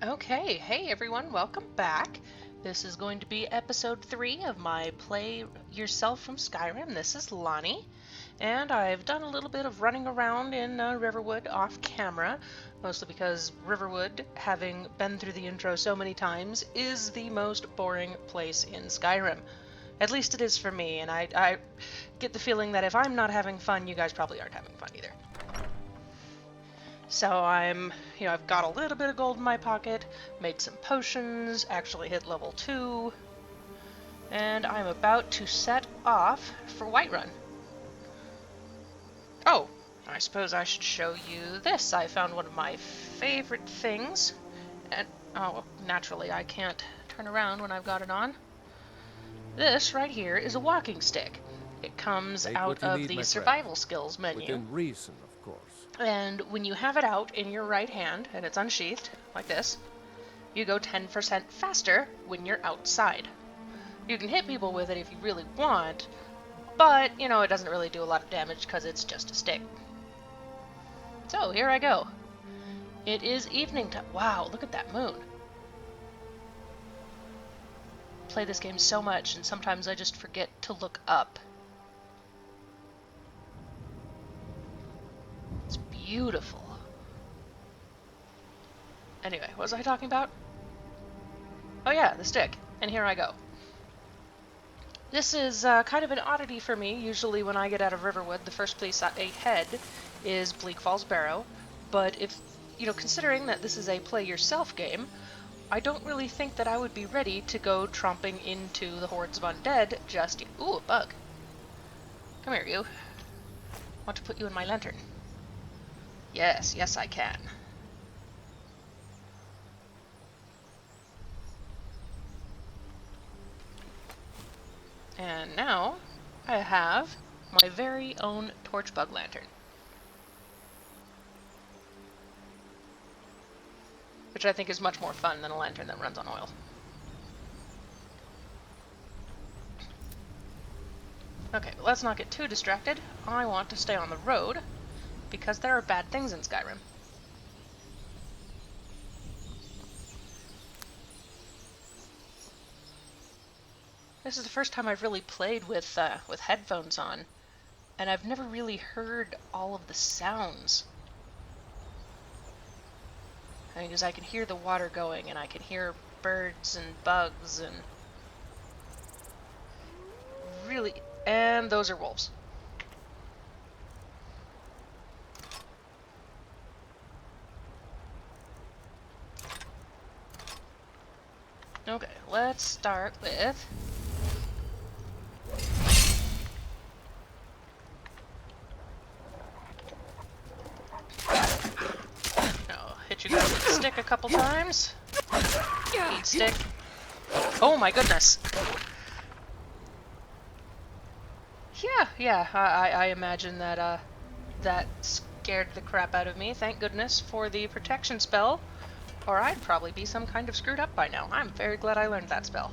Okay, hey everyone, welcome back. This is going to be episode 3 of my Play Yourself from Skyrim. This is Lonnie, and I've done a little bit of running around in Riverwood off camera, mostly because Riverwood, having been through the intro so many times, is the most boring place in Skyrim. At least it is for me, and I get the feeling that if I'm not having fun, you guys probably aren't having fun either. So I've got a little bit of gold in my pocket, made some potions, actually hit level 2, and I'm about to set off for Whiterun. Oh, I suppose I should show you this. I found one of my favorite things, and naturally I can't turn around when I've got it on. This right here is a walking stick. It comes out of the survival skills menu. Within reason, of course. And when you have it out in your right hand, and it's unsheathed, like this, you go 10% faster when you're outside. You can hit people with it if you really want, but, it doesn't really do a lot of damage because it's just a stick. So, here I go. It is evening time. Wow, look at that moon. I play this game so much, and sometimes I just forget to look up. Beautiful. Anyway, what was I talking about? Oh yeah, the stick. And here I go. This is kind of an oddity for me. Usually when I get out of Riverwood, the first place I head is Bleak Falls Barrow. But if, considering that this is a play-yourself game, I don't really think that I would be ready to go tromping into the hordes of undead just yet. Ooh, a bug. Come here, you. I want to put you in my lantern. Yes, I can. And now I have my very own torch bug lantern, which I think is much more fun than a lantern that runs on oil. Okay, but let's not get too distracted. I want to stay on the road, because there are bad things in Skyrim. This is the first time I've really played with headphones on, and I've never really heard all of the sounds. Because I can hear the water going, and I can hear birds and bugs, and really, and those are wolves. Okay, let's start with... I'll hit you guys with the stick a couple times. Eat stick. Oh my goodness! Yeah, I imagine that, that scared the crap out of me. Thank goodness for the protection spell. Or I'd probably be some kind of screwed up by now. I'm very glad I learned that spell.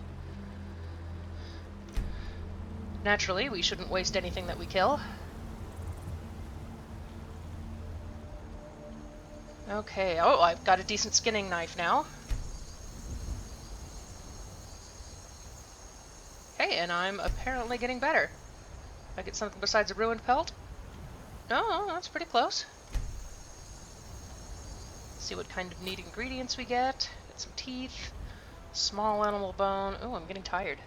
Naturally, we shouldn't waste anything that we kill. Okay, oh, I've got a decent skinning knife now. Hey, and I'm apparently getting better. I get something besides a ruined pelt? No, that's pretty close. See what kind of neat ingredients we get. Get some teeth, small animal bone. Oh, I'm getting tired.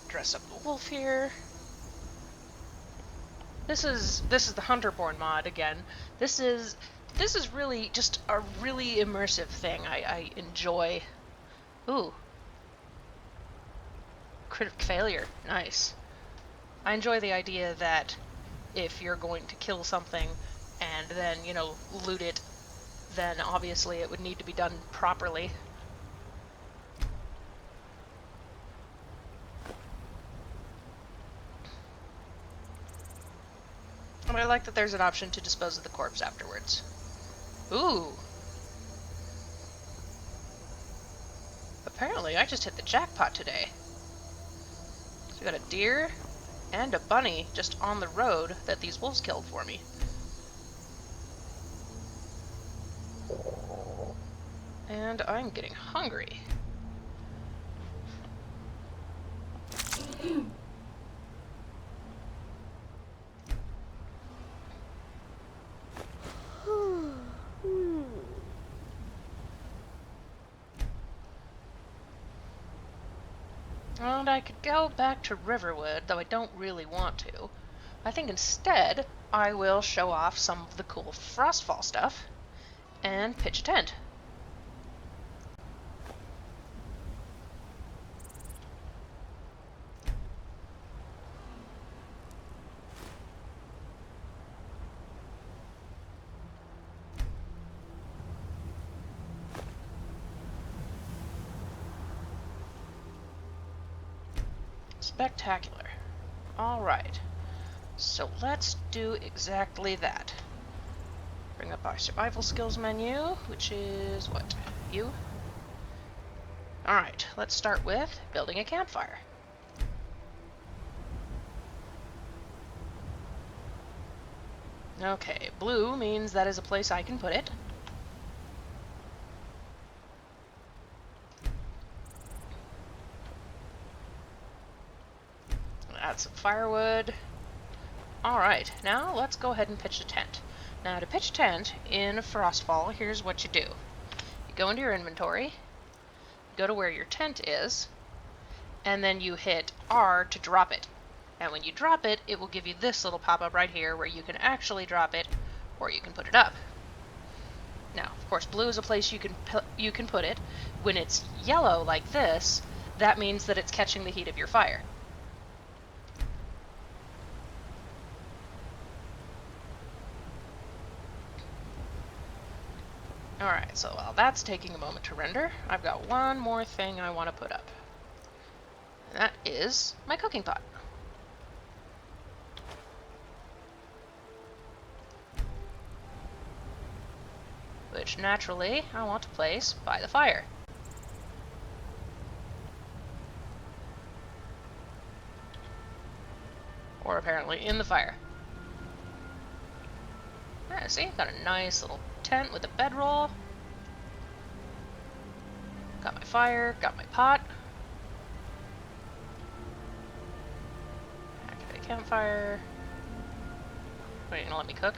Dress up the wolf here. This is the Hunterborn mod again. This is really just a really immersive thing. I enjoy. Ooh. Critic failure. Nice. I enjoy the idea that if you're going to kill something and then, loot it, then obviously it would need to be done properly. And I like that there's an option to dispose of the corpse afterwards. Ooh. Apparently, I just hit the jackpot today. I got a deer and a bunny just on the road that these wolves killed for me. And I'm getting hungry. And I could go back to Riverwood, though I don't really want to. I think instead I will show off some of the cool Frostfall stuff and pitch a tent. Spectacular. Alright, so let's do exactly that. Bring up our survival skills menu, which is what? You? Alright, let's start with building a campfire. Okay, blue means that is a place I can put it. Add some firewood. Alright, now let's go ahead and pitch a tent. Now to pitch a tent in Frostfall, here's what you do. You go into your inventory, go to where your tent is, and then you hit R to drop it. And when you drop it, it will give you this little pop-up right here where you can actually drop it, or you can put it up. Now, of course, blue is a place you can put it. When it's yellow like this, that means that it's catching the heat of your fire. Alright, so while that's taking a moment to render, I've got one more thing I want to put up. And that is my cooking pot. Which, naturally, I want to place by the fire. Or apparently in the fire. Yeah, see? Got a nice little tent with a bedroll. Got my fire, got my pot. Activate campfire. Wait, you gonna let me cook?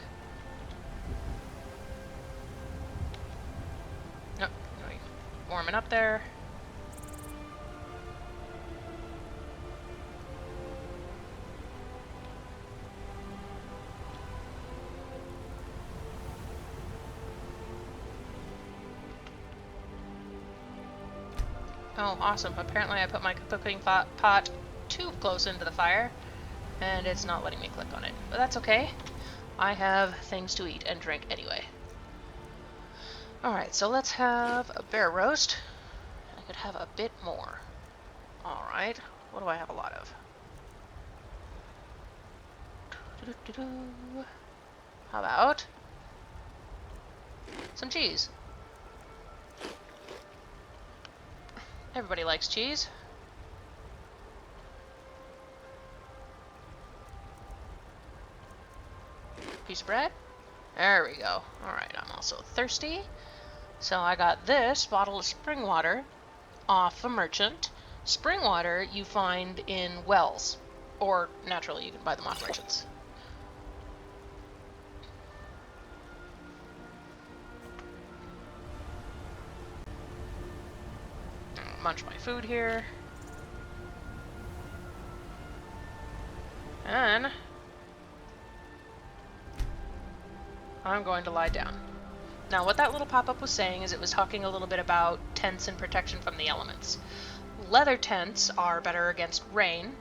Nope. Warming up there. Oh, awesome. Apparently I put my cooking pot too close into the fire, and it's not letting me click on it. But that's okay. I have things to eat and drink anyway. Alright, so let's have a bear roast. I could have a bit more. Alright, what do I have a lot of? How about some cheese? Everybody likes cheese. Piece of bread. There we go. Alright, I'm also thirsty. So I got this bottle of spring water off a merchant. Spring water you find in wells. Or, naturally, you can buy them off merchants. Munch my food here. And I'm going to lie down. Now, what that little pop-up was saying is it was talking a little bit about tents and protection from the elements. Leather tents are better against rain,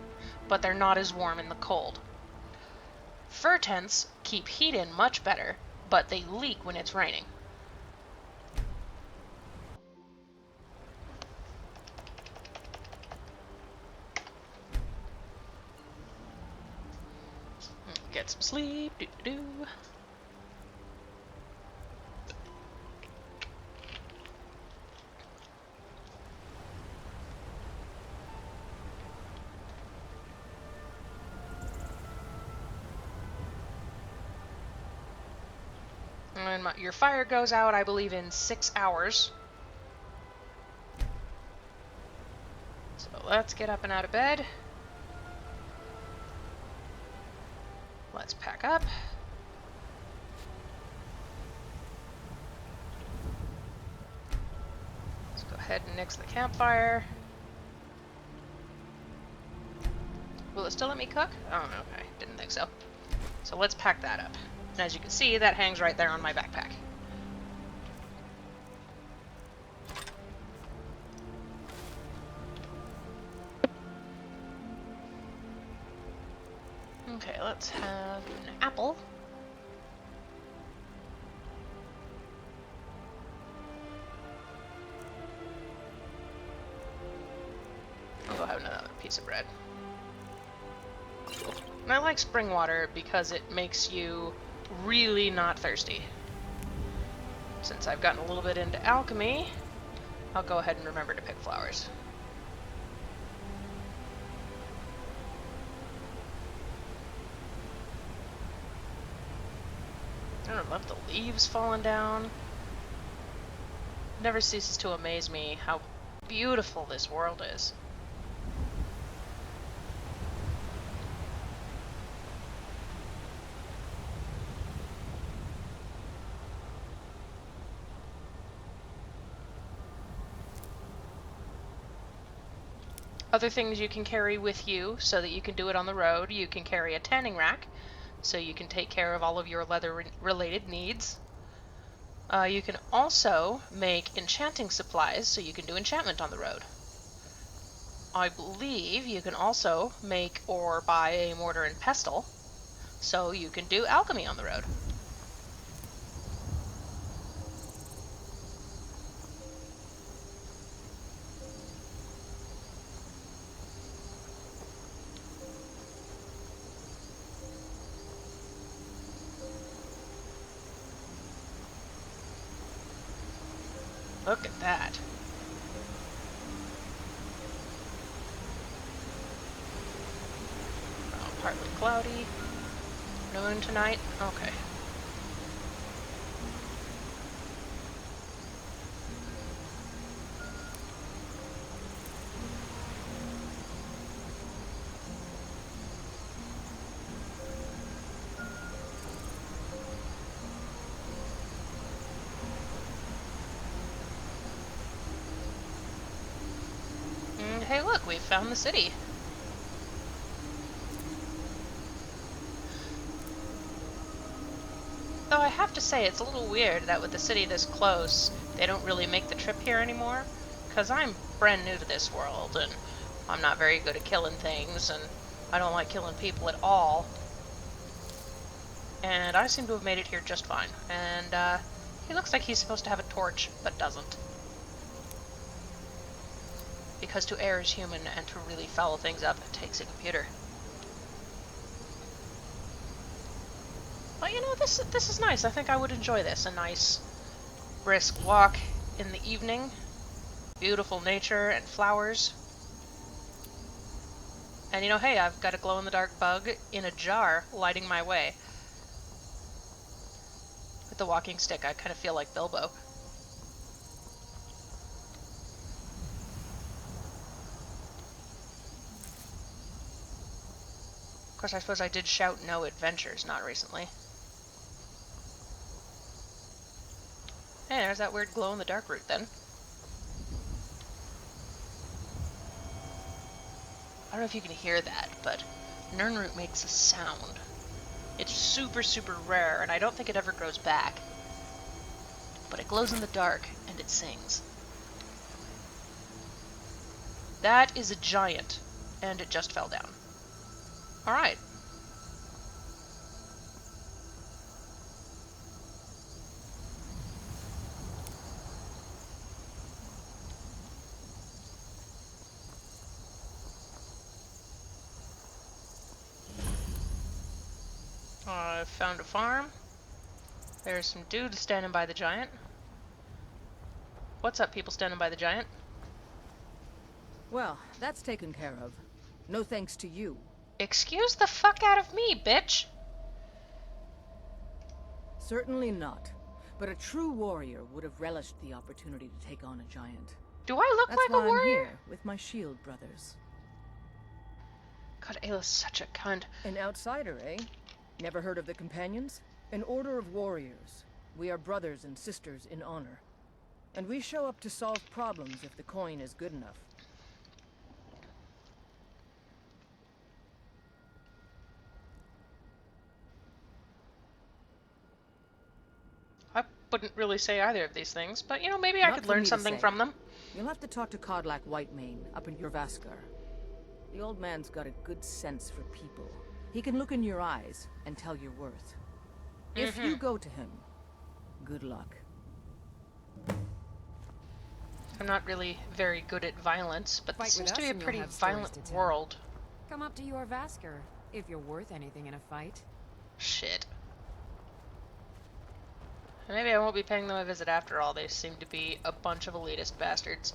but they're not as warm in the cold. Fur tents keep heat in much better, but they leak when it's raining. Get some sleep. Doo-doo-doo. and your fire goes out, I believe, in 6 hours. So let's get up and out of bed. Let's pack up. Let's go ahead and nix the campfire. Will it still let me cook? Oh, okay. Didn't think so. So let's pack that up. And as you can see, that hangs right there on my backpack. Okay, let's have an apple. I'll go have another piece of bread. And I like spring water because it makes you really not thirsty. Since I've gotten a little bit into alchemy, I'll go ahead and remember to pick flowers. I love the leaves falling down. It never ceases to amaze me how beautiful this world is. Other things you can carry with you so that you can do it on the road. You can carry a tanning rack so you can take care of all of your leather-related needs. You can also make enchanting supplies so you can do enchantment on the road. I believe you can also make or buy a mortar and pestle so you can do alchemy on the road. Look at that. Oh, partly cloudy. Noon tonight? Okay. Hey look, we've found the city. Though I have to say, it's a little weird that with the city this close, they don't really make the trip here anymore. Because I'm brand new to this world, and I'm not very good at killing things, and I don't like killing people at all. And I seem to have made it here just fine. And, he looks like he's supposed to have a torch, but doesn't. Because to err is human, and to really foul things up, it takes a computer. But you know, this is nice. I think I would enjoy this. A nice, brisk walk in the evening. Beautiful nature and flowers. And you know, hey, I've got a glow-in-the-dark bug in a jar lighting my way. With the walking stick, I kind of feel like Bilbo. Of course, I suppose I did shout no adventures, not recently. Hey, there's that weird glow-in-the-dark route, then. I don't know if you can hear that, but Nirnroot makes a sound. It's super, super rare, and I don't think it ever grows back. But it glows in the dark, and it sings. That is a giant, and it just fell down. Alright. I've found a farm. There's some dudes standing by the giant. What's up, people standing by the giant? Well, that's taken care of. No thanks to you. Excuse the fuck out of me, bitch! Certainly not. but a true warrior would have relished the opportunity to take on a giant. Do I look That's like why a warrior? I'm here with my shield brothers. God, Ayla's such a cunt. An outsider, eh? Never heard of the Companions? An order of warriors. We are brothers and sisters in honor. And we show up to solve problems if the coin is good enough. I wouldn't really say either of these things, but you know, maybe I Not could for learn me to something say. from them. You'll have to talk to Codlac Whitemane up in Jorvaskar. The old man's got a good sense for people. He can look in your eyes and tell your worth. If you go to him, good luck. I'm not really very good at violence, but this seems to be a pretty violent world. Come up to your Vasker, if you're worth anything in a fight. Shit. Maybe I won't be paying them a visit after all. They seem to be a bunch of elitist bastards.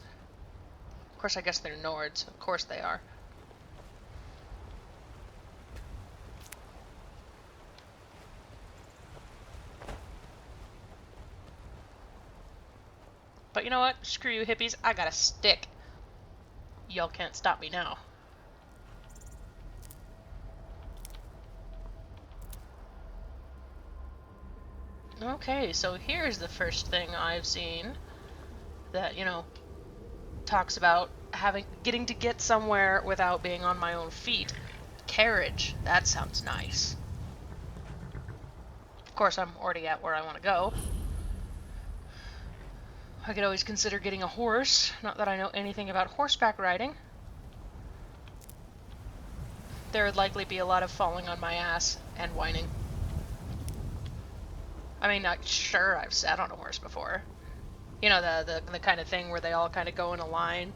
Of course, I guess they're Nords. Of course they are. But you know what? Screw you hippies. I got a stick. Y'all can't stop me now. Okay, so here's the first thing I've seen that, you know, talks about getting to get somewhere without being on my own feet. Carriage. That sounds nice. Of course, I'm already at where I want to go. I could always consider getting a horse. Not that I know anything about horseback riding. There would likely be a lot of falling on my ass and whining. I mean, sure, I've sat on a horse before. You know, the kind of thing where they all kind of go in a line.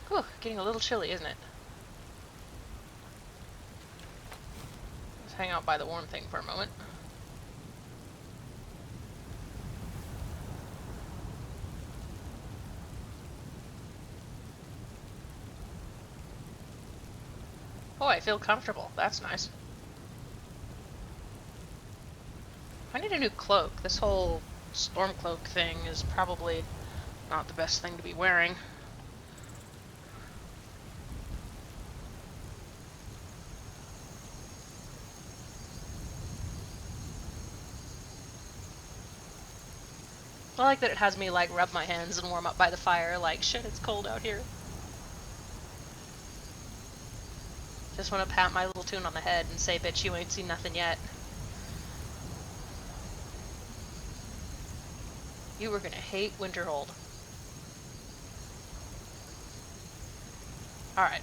Whew, getting a little chilly, isn't it? Let's hang out by the warm thing for a moment. Oh, I feel comfortable. That's nice. I need a new cloak. This whole storm cloak thing is probably not the best thing to be wearing. I like that it has me, like, rub my hands and warm up by the fire, like, shit, it's cold out here. Just want to pat my little tune on the head and say, bitch, you ain't seen nothing yet. You were gonna hate Winterhold. Alright.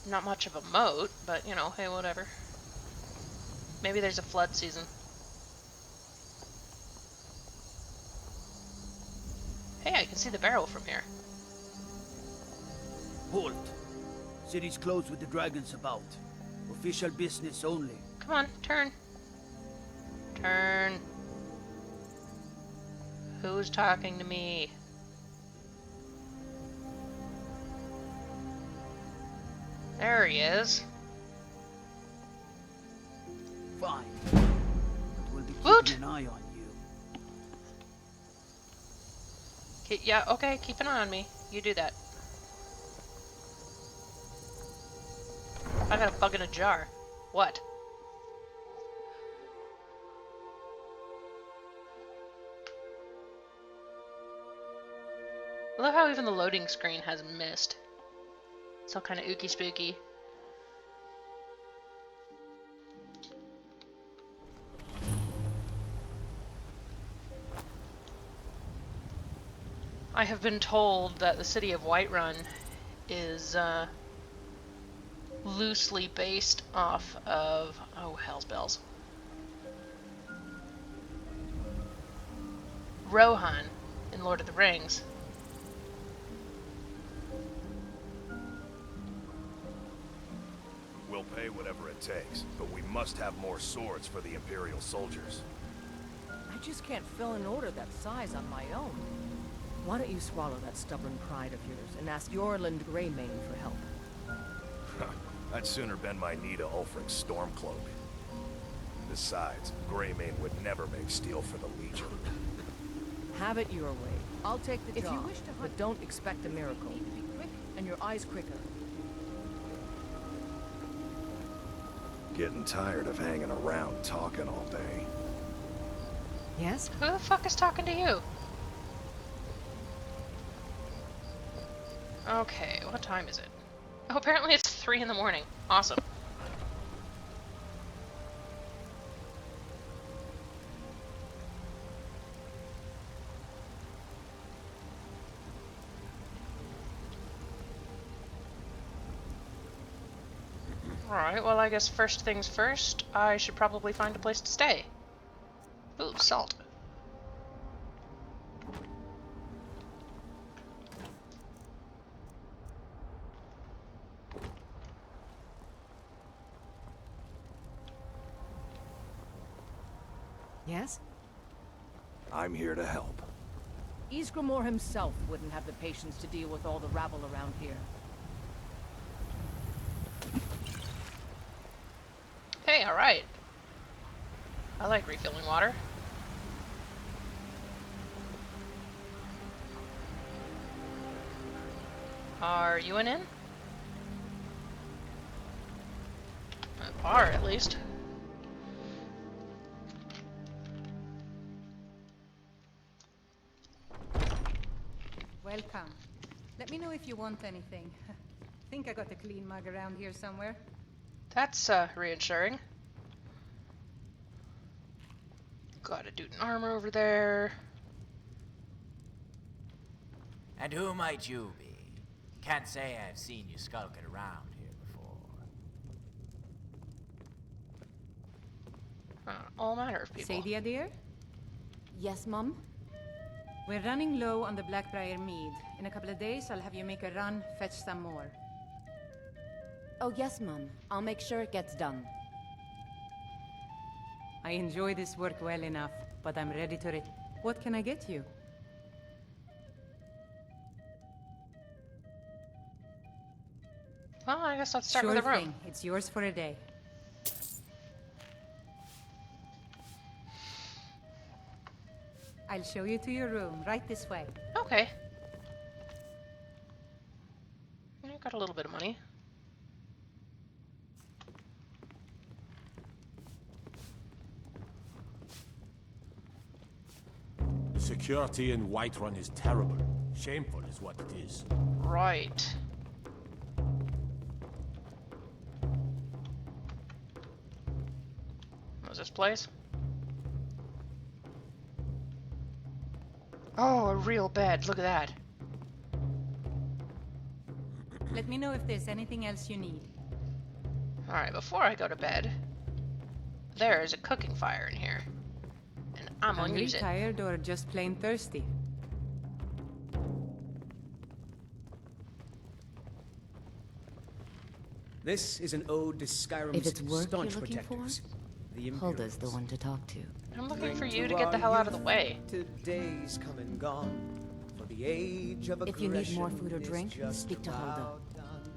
Not much of a moat, but, you know, hey, whatever. Maybe there's a flood season. Hey, I can see the barrel from here. Halt! City's closed with the dragons about. Official business only. Come on, turn. Turn. Who's talking to me? There he is. Fine. But we'll be Woot! keeping an eye on you. Yeah, okay, keep an eye on me. You do that. I got a bug in a jar. What? I love how even the loading screen has mist. It's all kind of ooky spooky. I have been told that the city of Whiterun is loosely based off of, oh, hell's bells, Rohan in Lord of the Rings. We'll pay whatever it takes, but we must have more swords for the Imperial soldiers. I just can't fill an order that size on my own. Why don't you swallow that stubborn pride of yours and ask Yorland Greymane for help? I'd sooner bend my knee to Ulfric's Stormcloak. Besides, Greymane would never make steel for the Legion. Have it your way. I'll take the If you job, wish to hunt- but don't expect a miracle. Need to be quick. And your eyes quicker. Getting tired of hanging around talking all day. Yes? Who the fuck is talking to you? Okay, what time is it? Oh, apparently it's 3 in the morning. Awesome. Alright, well I guess first things first, I should probably find a place to stay. Ooh, salt. Yes? I'm here to help. Ysgramor himself wouldn't have the patience to deal with all the rabble around here. Hey, alright. I like refilling water. Are you an inn? A bar, at least. Welcome. Let me know if you want anything. Think I got a clean mug around here somewhere. That's, reassuring. Got a dude in armor over there. And who might you be? Can't say I've seen you skulking around here before. All manner of people. Sadia, dear? Yes, Mum? We're running low on the Blackbriar mead. In a couple of days, I'll have you make a run, fetch some more. Oh, yes, Mum. I'll make sure it gets done. I enjoy this work well enough, but I'm ready to What can I get you? Well, I guess let's start Sure with the room. thing. It's yours for a day. I'll show you to your room, right this way. Okay. I got a little bit of money. The security in Whiterun is terrible. Shameful is what it is. Right. What was this place? Oh, a real bed. Look at that. Let me know if there's anything else you need. Alright, before I go to bed, there is a cooking fire in here. And I'm gonna Hungry, use it. tired, or just plain thirsty? This is an ode to Skyrim's If it's work staunch you're looking for, protectors. The Hulda's the Imperials. one to talk to. I'm looking for Drink you to to get the our hell out of the youth. way. Today's come and gone. For the age of If you need more aggression food or is drink, just speak to Hulda. about done.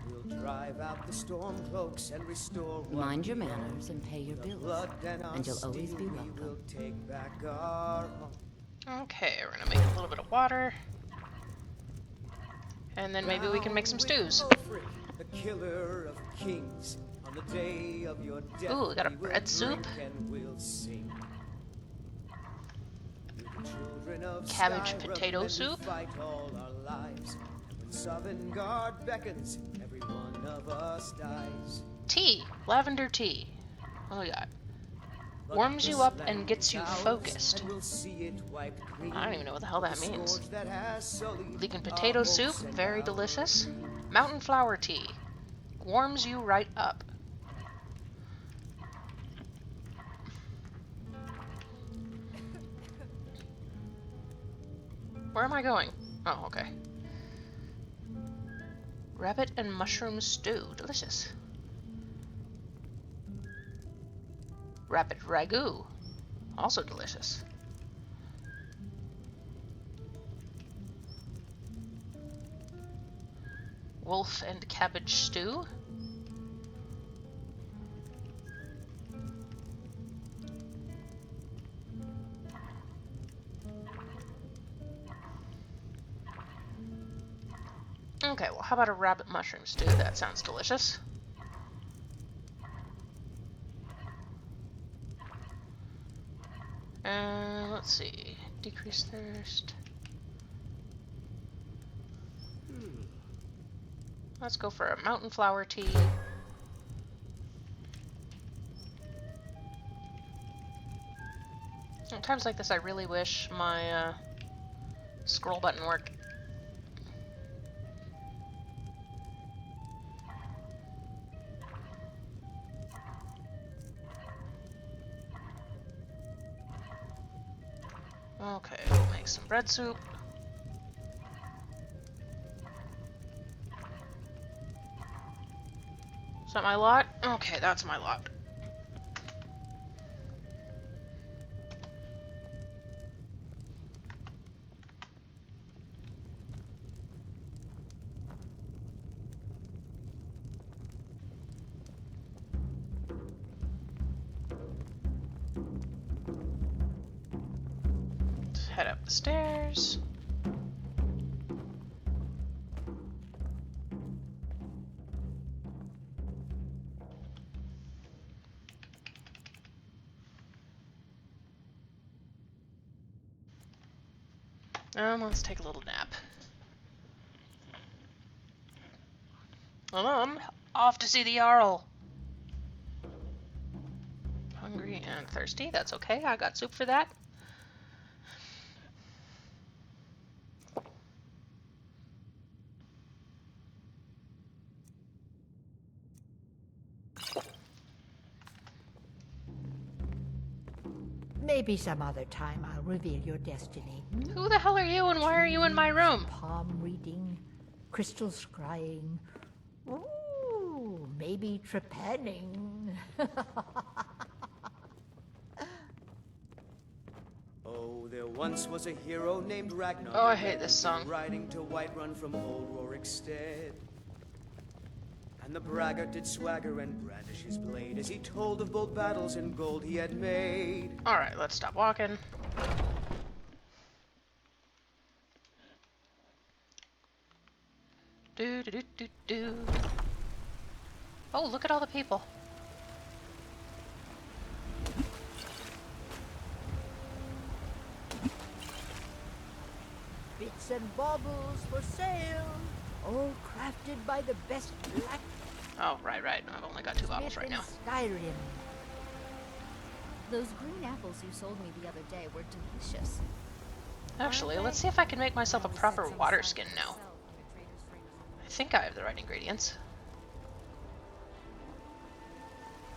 We'll drive out the storm cloaks and restore what Mind your we own. manners and pay your The bills. blood and you'll always steel be we welcome. will take back our home. Okay, we're gonna make a little bit of water. And then maybe we can make some Down stews. with Ulfric, the killer of kings. On the day of your death, Ooh, we got a will bread soup. drink and we'll sing. We're the children of Cabbage Skyrim, potato and we soup. fight all our lives. And when Sovngarde beckons, every one of us dies. Tea. Lavender tea. What do we got? But Warms you this up land and gets is you ours, focused. and we'll see it wiped clean. I don't even know what the hell that The means. scourge that has sullied Leek and our potato hopes soup. and Very our delicious. dreams. Mountain flower tea. Warms you right up. Where am I going? Oh, okay. Rabbit and mushroom stew. Delicious. Rabbit ragu. Also delicious. Wolf and cabbage stew. Okay, well, how about a rabbit mushroom stew? That sounds delicious. Let's see. Decrease thirst. Let's go for a mountain flower tea. At times like this, I really wish my scroll button worked. Okay, we'll make some bread soup. Is that my lot? Okay, that's my lot. Let's head up the stairs. Let's take a little nap. Well, I'm off to see the Jarl. Hungry and thirsty, that's okay. I got soup for that. Maybe some other time I'll reveal your destiny. Who the hell are you and why are you in my room? Palm reading, crystal scrying. Ooh, maybe trepanning. Oh, there once was a hero named Ragnar. Oh, I hate this song. Riding to Whiterun from old Rorikstead. And the braggart did swagger and brandish his blade as he told of bold battles and gold he had made. Alright, let's stop walking. Do do do do do. Oh, look at all the people. Bits and baubles for sale. All crafted by the best black Oh, right. I've only got 2 bottles right now. Skyrim. Those green apples you sold me the other day were delicious. Actually, let's see if I can make myself a proper water skin now. I think I have the right ingredients.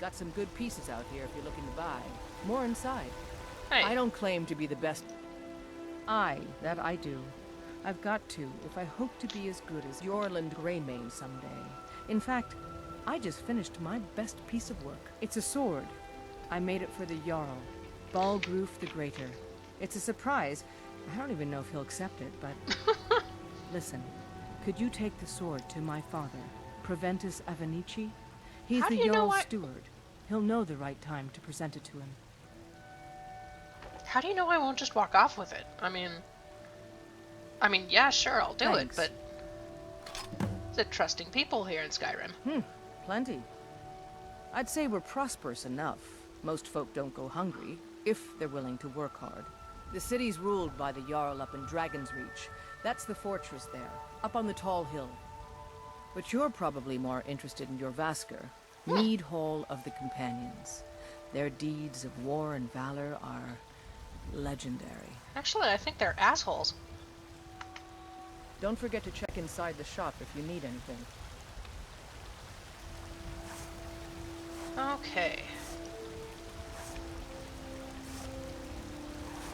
Got some good pieces out here if you're looking to buy. More inside. Hey. I don't claim to be the best. That I do. I've got to, if I hope to be as good as Yorland Greymane someday. In fact, I just finished my best piece of work. It's a sword. I made it for the Jarl, Balgroof the Greater. It's a surprise. I don't even know if he'll accept it, but... Listen, could you take the sword to my father, Proventus Avenici? He's How the do you know Jarl's what- steward. He'll know the right time to present it to him. How do you know I won't just walk off with it? I mean, yeah, sure, I'll do Thanks. it, but... It's trusting people here in Skyrim. Plenty. I'd say we're prosperous enough. Most folk don't go hungry, if they're willing to work hard. The city's ruled by the Jarl up in Dragon's Reach. That's the fortress there, up on the tall hill. But you're probably more interested in your Vasker, Mead Hall of the Companions. Their deeds of war and valor are legendary. Actually, I think they're assholes. Don't forget to check inside the shop if you need anything. Okay.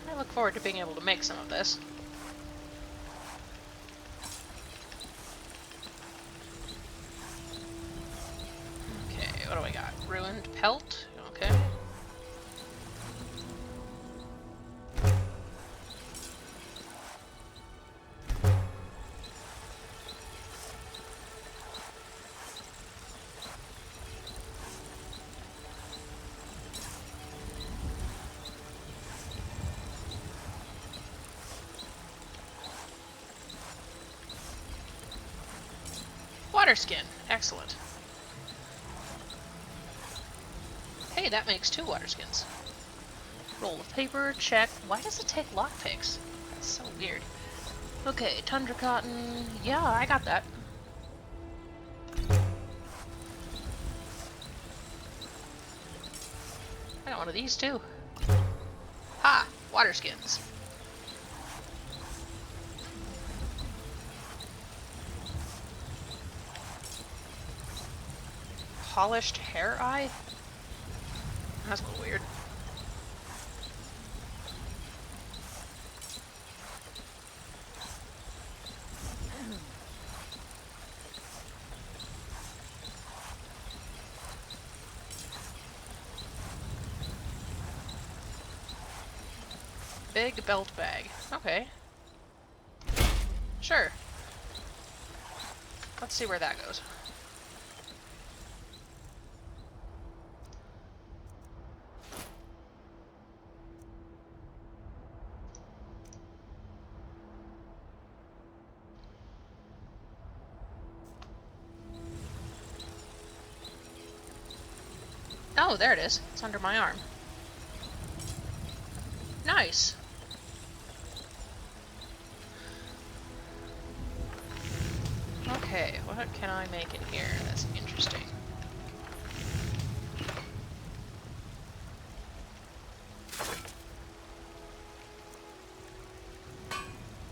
I look forward to being able to make some of this. Pelt? Okay. Water skin. Excellent. Hey, that makes 2 water skins. Roll of paper, check. Why does it take lockpicks? That's so weird. Okay, tundra cotton. Yeah, I got that. I got one of these too. Ha! Water skins. Polished hair eye? That's a little weird. Big belt bag. Okay. Sure. Let's see where that goes. Oh, there it is. It's under my arm. Nice. Okay, what can I make in here that's interesting?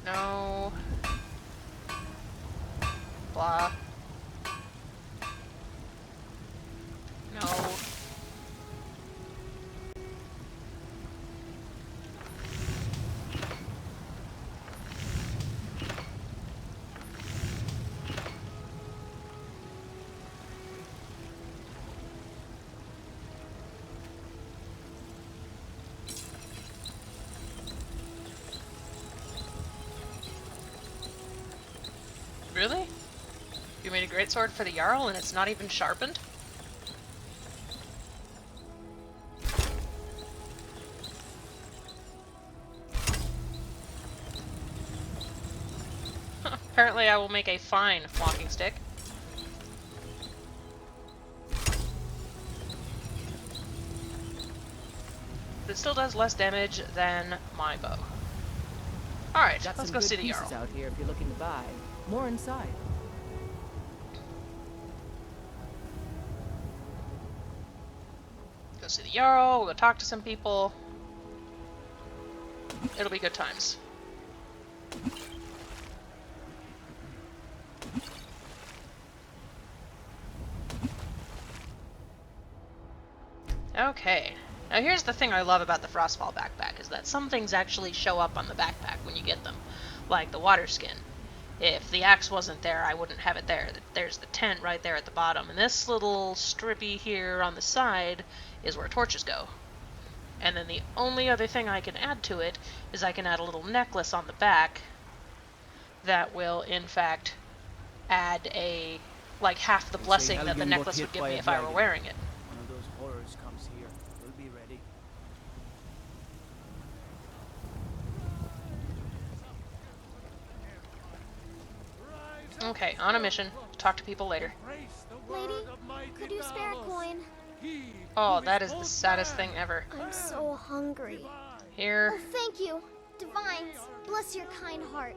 No. Blah. No. Really? You made a greatsword for the Jarl and it's not even sharpened? Apparently I will make a fine walking stick. But it still does less damage than my bow. Alright, Got let's some go good see the pieces Jarl. out here if you're looking to buy. More inside. Go see the Jarl, we'll go talk to some people. It'll be good times. Okay. Now here's the thing I love about the Frostfall backpack, is that some things actually show up on the backpack when you get them. Like the water skin. If the axe wasn't there, I wouldn't have it there. There's the tent right there at the bottom. And this little strippy here on the side is where torches go. And then the only other thing I can add to it is I can add a little necklace on the back that will, in fact, add a, like, half the blessing that the necklace would give me if I were wearing it. One of those horrors comes here. We'll be ready. Okay, on a mission. Talk to people later. Lady, could you spare a coin? Oh, that is the saddest thing ever. I'm so hungry. Here. Oh, thank you. Divines, bless your kind heart.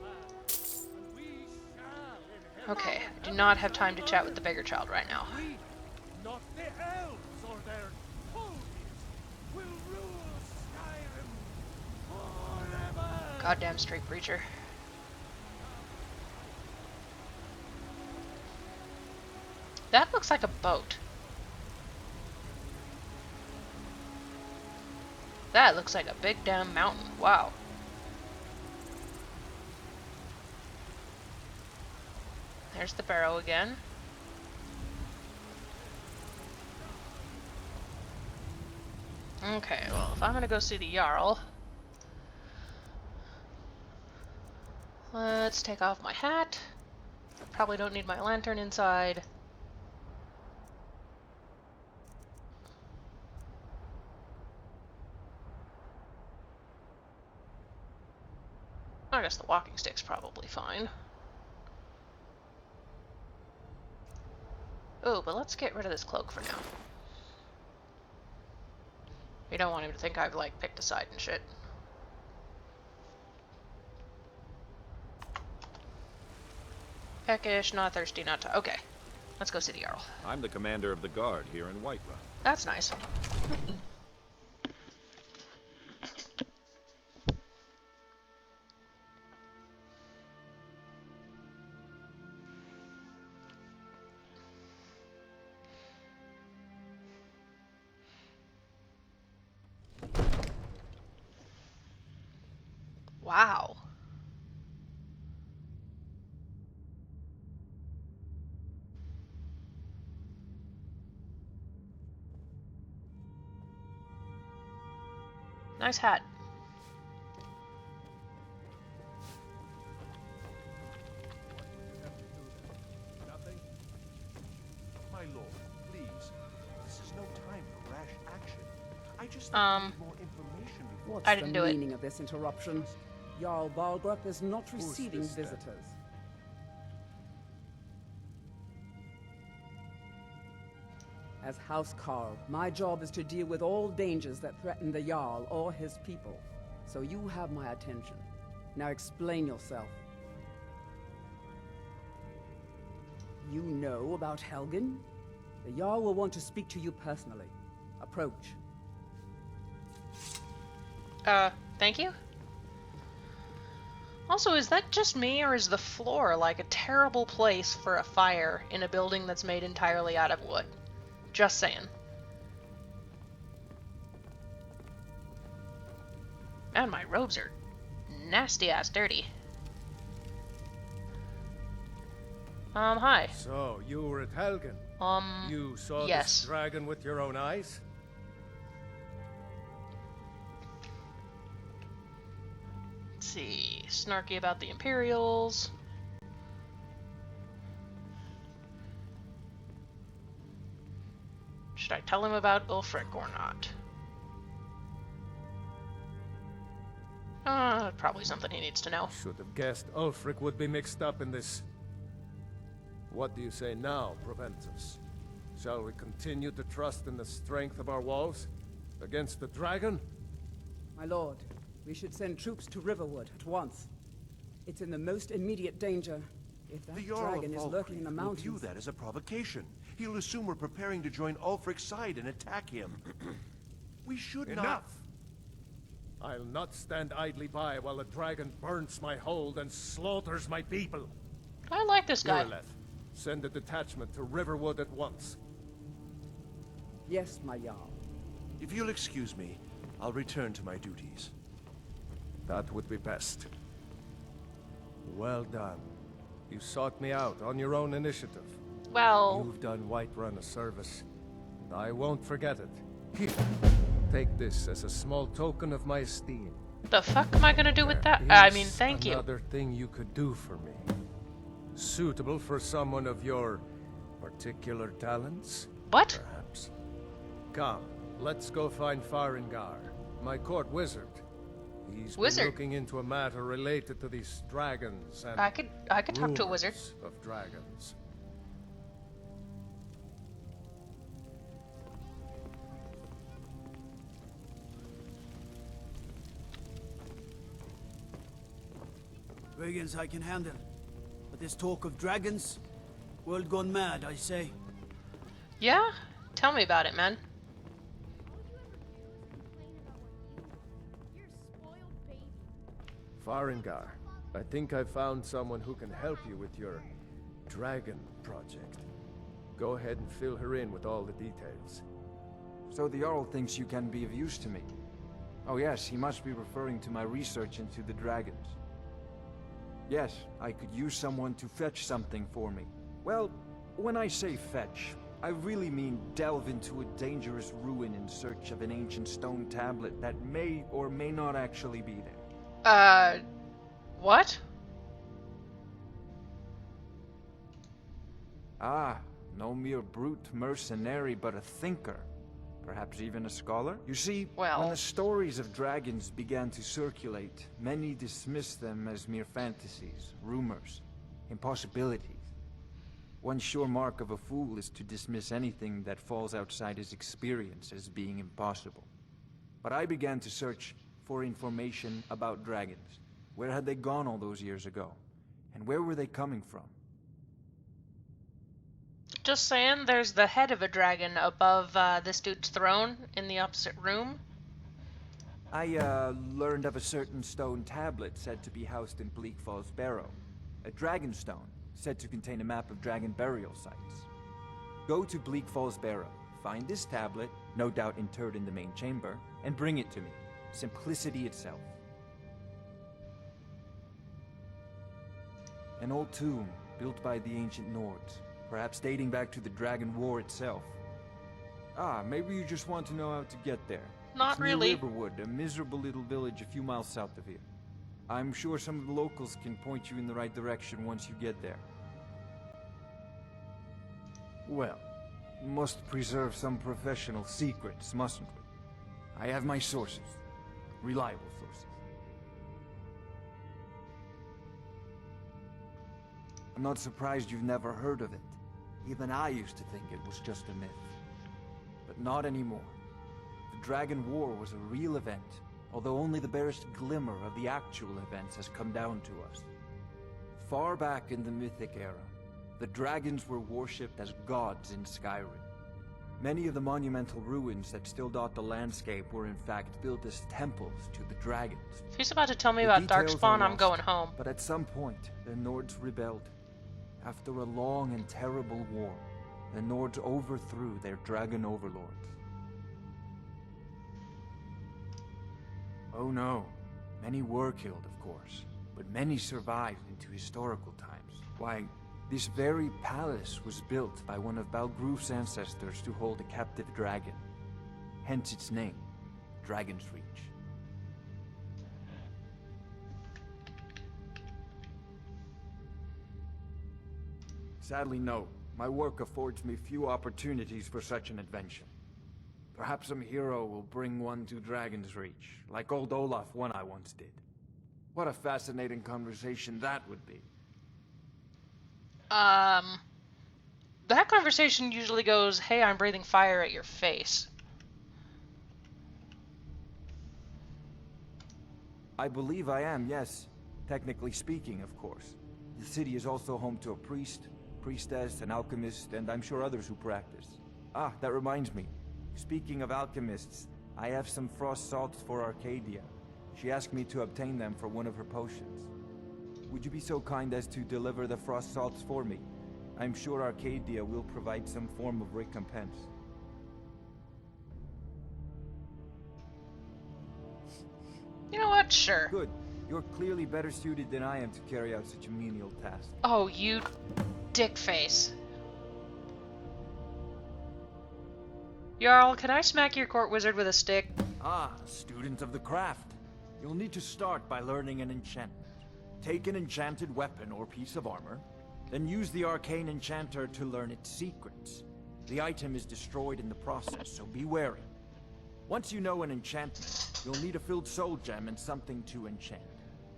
Okay, I do not have time to chat with the beggar child right now. Not the elves or their ponies will rule Skyrim forever. Goddamn straight preacher. That looks like a boat. That looks like a big damn mountain. Wow. There's the barrow again. Okay, well, if I'm gonna go see the Jarl, let's take off my hat. Probably don't need my lantern inside. I guess the walking stick's probably fine. Oh, but let's get rid of this cloak for now. We don't want him to think I've, like, picked a side and shit. Peckish, not thirsty, not to. Okay, let's go see the Jarl. I'm the commander of the guard here in Whiterun. That's nice. Wow. Nice hat. Nothing? My lord, please. This is no time for rash action. I just need more information before. What's I didn't the do it. meaning of this interruption? Jarl Balgrup is not receiving this then? visitors. As House Carl, my job is to deal with all dangers that threaten the Jarl or his people. So you have my attention. Now explain yourself. You know about Helgen? The Jarl will want to speak to you personally. Approach. Thank you? Also, is that just me, or is the floor like a terrible place for a fire in a building that's made entirely out of wood? Just saying. Man, my robes are nasty-ass dirty. Hi. So, you were at Helgen? You saw yes. this dragon with your own eyes? Let's see. Snarky about the Imperials. Should I tell him about Ulfric or not? Probably something he needs to know. Should have guessed Ulfric would be mixed up in this. What do you say now, Proventus? Shall we continue to trust in the strength of our walls? Against the dragon? My lord, we should send troops to Riverwood at once. It's in the most immediate danger. If that dragon is lurking in the mountains... will view that as a provocation. He'll assume we're preparing to join Ulfric's side and attack him. We should not... Enough! I'll not stand idly by while the dragon burns my hold and slaughters my people. I like this guy. Urleth, send a detachment to Riverwood at once. Yes, my Jarl. If you'll excuse me, I'll return to my duties. That would be best. Well done. You sought me out on your own initiative. Well... You've done Whiterun a service, and I won't forget it. Here, take this as a small token of my esteem. The fuck am I gonna do with that? I mean, thank you. Another thing you could do for me. Suitable for someone of your particular talents? What? Perhaps. Come, let's go find Farengar, my court wizard. He's been looking into a matter related to these dragons and I could talk to a wizard. Of dragons. Dragons I can handle. But this talk of dragons? World gone mad, I say. Yeah? Tell me about it, man. Farengar, I think I found someone who can help you with your dragon project. Go ahead and fill her in with all the details. So the Jarl thinks you can be of use to me. Oh yes, he must be referring to my research into the dragons. Yes, I could use someone to fetch something for me. Well, when I say fetch, I really mean delve into a dangerous ruin in search of an ancient stone tablet that may or may not actually be there. What? Ah, no mere brute mercenary, but a thinker. Perhaps even a scholar? You see, when the stories of dragons began to circulate, many dismissed them as mere fantasies, rumors, impossibilities. One sure mark of a fool is to dismiss anything that falls outside his experience as being impossible. But I began to search for information about dragons. Where had they gone all those years ago? And where were they coming from? Just saying, there's the head of a dragon above this dude's throne in the opposite room. I learned of a certain stone tablet said to be housed in Bleak Falls Barrow. A dragon stone, said to contain a map of dragon burial sites. Go to Bleak Falls Barrow, find this tablet, no doubt interred in the main chamber, and bring it to me. Simplicity itself. An old tomb, built by the ancient Nords, perhaps dating back to the Dragon War itself. Ah, maybe you just want to know how to get there. Not it's really. Near Riverwood, a miserable little village a few miles south of here. I'm sure some of the locals can point you in the right direction once you get there. Well, must preserve some professional secrets, mustn't we? I have my sources. Reliable sources. I'm not surprised you've never heard of it. Even I used to think it was just a myth. But not anymore. The Dragon War was a real event, although only the barest glimmer of the actual events has come down to us. Far back in the Mythic era, the dragons were worshipped as gods in Skyrim. Many of the monumental ruins that still dot the landscape were in fact built as temples to the dragons. If he's about to tell me about Darkspawn, I'm going home. But at some point, the Nords rebelled. After a long and terrible war, the Nords overthrew their dragon overlords. Oh no, many were killed, of course, but many survived into historical times. Why, this very palace was built by one of Balgroof's ancestors to hold a captive dragon. Hence its name, Dragon's Reach. Sadly, no. My work affords me few opportunities for such an adventure. Perhaps some hero will bring one to Dragon's Reach, like old Olaf one I once did. What a fascinating conversation that would be. That conversation usually goes, hey, I'm breathing fire at your face. I believe I am, yes. Technically speaking, of course. The city is also home to a priest, priestess, an alchemist, and I'm sure others who practice. Ah, that reminds me. Speaking of alchemists, I have some frost salts for Arcadia. She asked me to obtain them for one of her potions. Would you be so kind as to deliver the frost salts for me? I'm sure Arcadia will provide some form of recompense. You know what? Sure. Good. You're clearly better suited than I am to carry out such a menial task. Oh, you dick face. Jarl, can I smack your court wizard with a stick? Ah, student of the craft. You'll need to start by learning an enchantment. Take an enchanted weapon or piece of armor, then use the arcane enchanter to learn its secrets. The item is destroyed in the process, so be wary. Once you know an enchantment, you'll need a filled soul gem and something to enchant.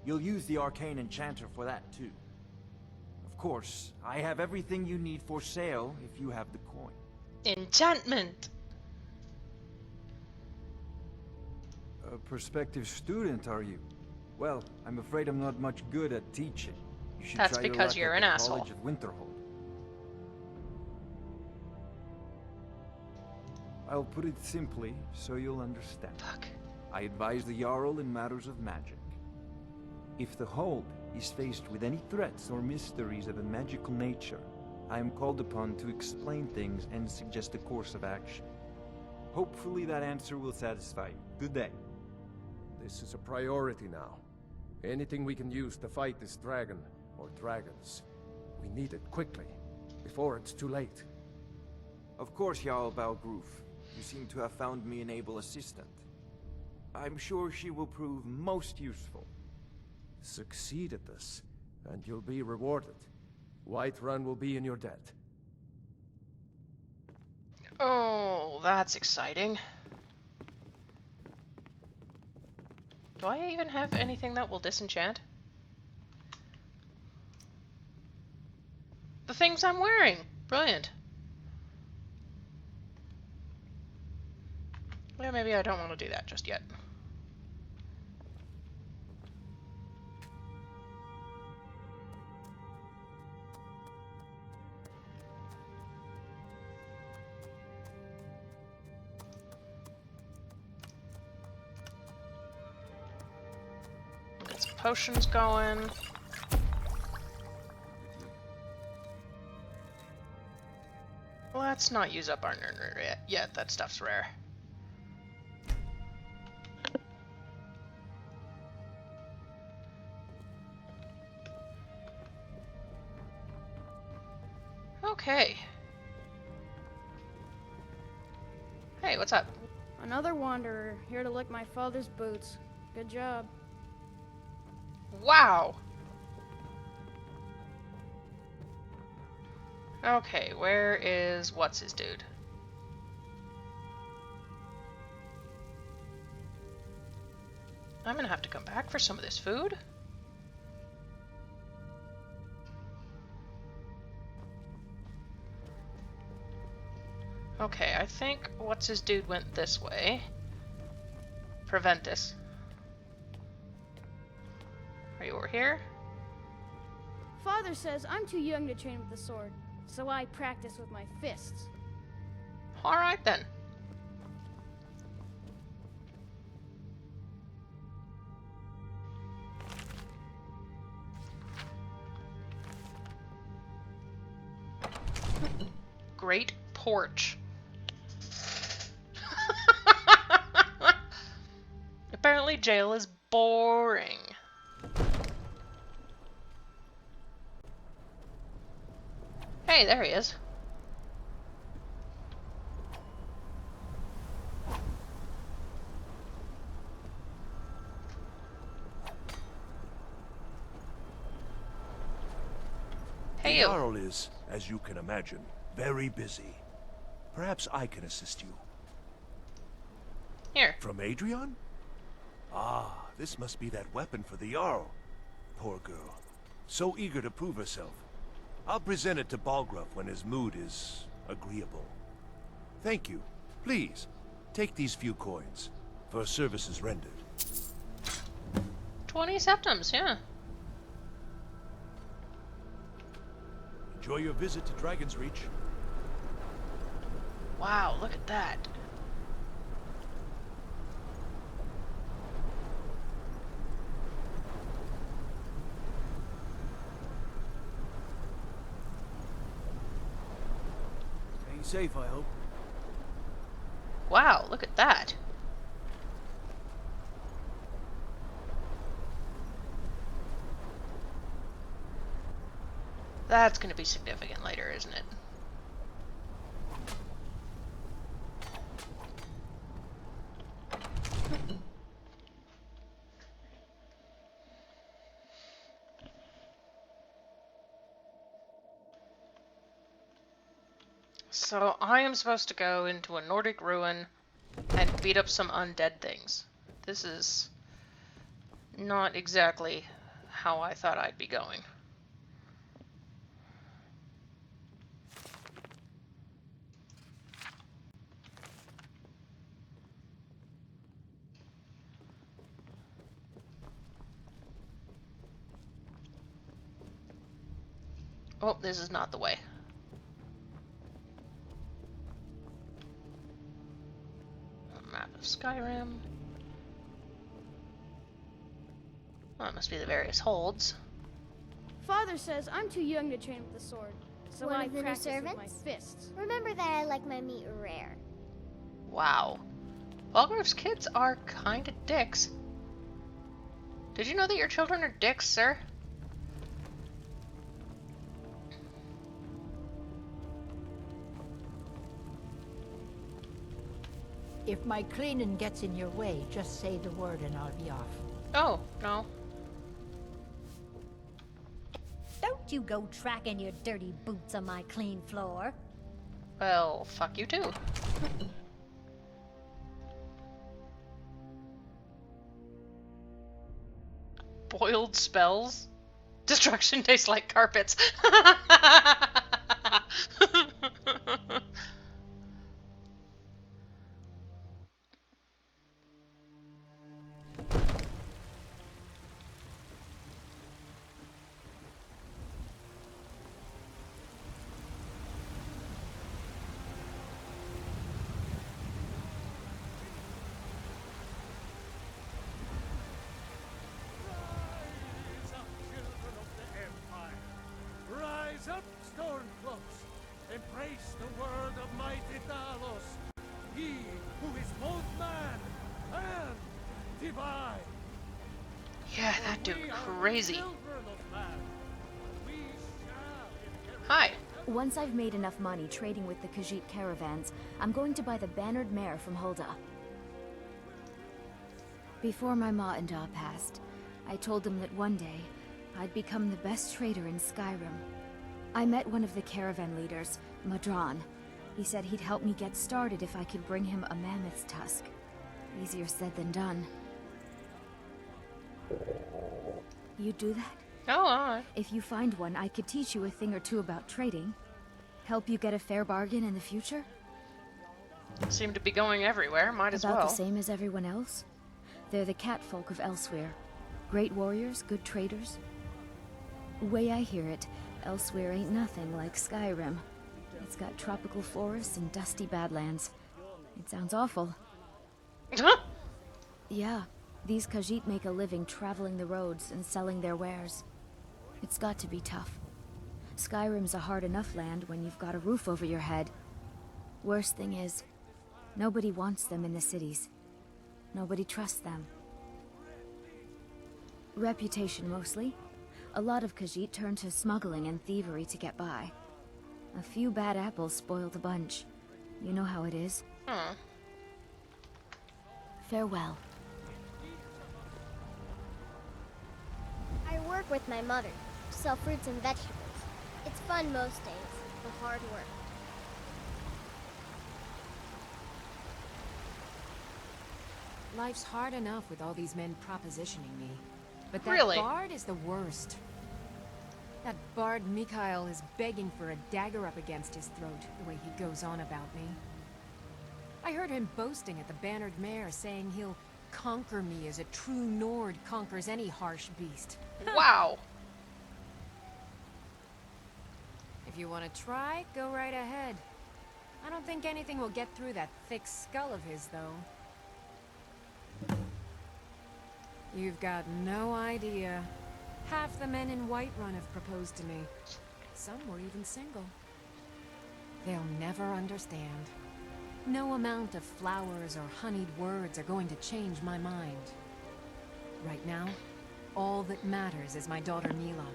You'll use the arcane enchanter for that too. Of course, I have everything you need for sale if you have the coin. Enchantment! A prospective student, are you? Well, I'm afraid I'm not much good at teaching. You should That's try your because luck you're at an the asshole. College of Winterhold. I'll put it simply so you'll understand. Fuck. I advise the Jarl in matters of magic. If the Hold is faced with any threats or mysteries of a magical nature, I am called upon to explain things and suggest a course of action. Hopefully that answer will satisfy you. Good day. This is a priority now. Anything we can use to fight this dragon, or dragons, we need it quickly, before it's too late. Of course, Jarl Balgroof. You seem to have found me an able assistant. I'm sure she will prove most useful. Succeed at this, and you'll be rewarded. Whiterun will be in your debt. Oh, that's exciting. Do I even have anything that will disenchant? The things I'm wearing! Brilliant. Well, maybe I don't want to do that just yet. Get some potions going. Let's not use up our Nurner yet. That stuff's rare. Okay. Hey, what's up? Another wanderer, here to lick my father's boots. Good job. Wow! Okay, where is what's his dude? I'm gonna have to come back for some of this food. Okay, I think what's his dude went this way. Preventus. Are you over here? Father says I'm too young to train with the sword, so I practice with my fists. Alright then. Great porch. Apparently jail is boring. Hey, there he is. Hey, the Jarl is, as you can imagine, very busy. Perhaps I can assist you. Here. From Adrian? Ah, this must be that weapon for the Jarl. Poor girl. So eager to prove herself. I'll present it to Balgruf when his mood is agreeable. Thank you. Please, take these few coins for services rendered. 20 septums, yeah. Enjoy your visit to Dragon's Reach. Wow, look at that. Staying safe, I hope. Wow, look at that. That's going to be significant later, isn't it? So I am supposed to go into a Nordic ruin and beat up some undead things. This is not exactly how I thought I'd be going. Oh, this is not the way. A map of Skyrim. Well, that must be the various holds. Father says I'm too young to train with the sword, so One I of the new practice with my servants? fists. Remember that I like my meat rare. Wow. Balgruf's kids are kind of dicks. Did you know that your children are dicks, sir? If my cleaning gets in your way, just say the word and I'll be off. Oh, no. Don't you go tracking your dirty boots on my clean floor. Well, fuck you too. Boiled spells? Destruction tastes like carpets. Rise up, Stormcloaks! Embrace the word of mighty Talos! He who is both man and divine! Yeah, that dude crazy. Hi. Once I've made enough money trading with the Khajiit caravans, I'm going to buy the bannered mare from Hulda. Before my ma and Da passed, I told them that one day, I'd become the best trader in Skyrim. I met one of the caravan leaders, Madran. He said he'd help me get started if I could bring him a mammoth's tusk. Easier said than done. You do that? Oh, alright. If you find one, I could teach you a thing or two about trading. Help you get a fair bargain in the future? Seem to be going everywhere, might as well. About the same as everyone else. They're the catfolk of elsewhere. Great warriors, good traders. Way I hear it, elsewhere ain't nothing like Skyrim. It's got tropical forests and dusty badlands. It sounds awful. Yeah, these Khajiit make a living traveling the roads and selling their wares. It's got to be tough. Skyrim's a hard enough land when you've got a roof over your head. Worst thing is, nobody wants them in the cities. Nobody trusts them. Reputation mostly. A lot of Khajiit turn to smuggling and thievery to get by. A few bad apples spoil the bunch. You know how it is. Farewell. I work with my mother, sell fruits and vegetables. It's fun most days, but hard work. Life's hard enough with all these men propositioning me. But that Really? bard is the worst. That bard Mikhail is begging for a dagger up against his throat, the way he goes on about me. I heard him boasting at the bannered mare, saying he'll conquer me as a true Nord conquers any harsh beast. Wow. If you want to try, go right ahead. I don't think anything will get through that thick skull of his, though. You've got no idea. Half the men in Whiterun have proposed to me. Some were even single. They'll never understand. No amount of flowers or honeyed words are going to change my mind. Right now, all that matters is my daughter Mila.